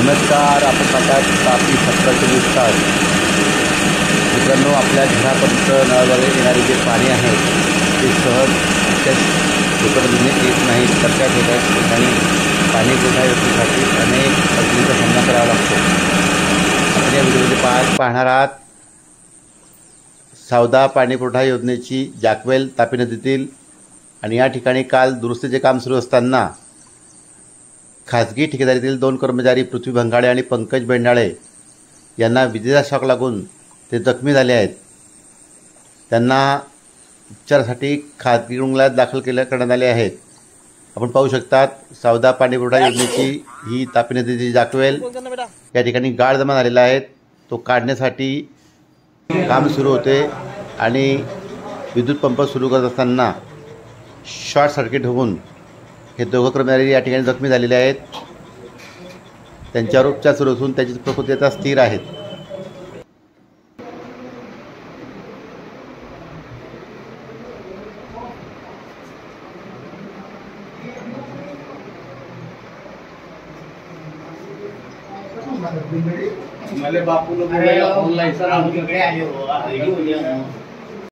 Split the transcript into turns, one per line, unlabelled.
नमस्कार. आपण पाहतात तापी 1724 तास. मित्रांनो, आपल्या घरापर्यंत नळाद्वारे येणारे जे पाणी आहे ते सहज दुकानातून येत नाही, तर त्या ठिकाणी पाणी पुरवठा योजनेसाठी अनेक अडचणींचा सामना करावा लागतो. आपण या व्हिडिओमध्ये पाहणार आहात सावदा पाणी पुरवठा योजनेची जाकवेल तापी नदीतील. आणि या ठिकाणी काल दुरुस्तीचे काम सुरू असताना खाजगी ठेकेदारीतील 2 कर्मचारी पृथ्वी भंगाळे आणि पंकज बेंडाळे यांना विजेचा शॉक लागून ते जखमी झाले आहेत. त्यांना उपचारासाठी खाजगी रुग्णालयात दाखल करण्यात आले आहेत. आपण पाहू शकतात सावदा पाणी पुरवठा योजनेची ही तापी नदीची जाकवेल या ठिकाणी गाळ जमा झालेला आहे. तो काढण्यासाठी काम सुरू होते आणि विद्युत पंप सुरू करत असताना शॉर्ट सर्किट होऊन हे 2 कर्मचारी या ठिकाणी जखमी झालेले आहेत. त्यांच्यावर उपचार सुरू असून त्याची प्रकृती आता स्थिर आहेत.
मला बापूला बोलायला फोन लायचा.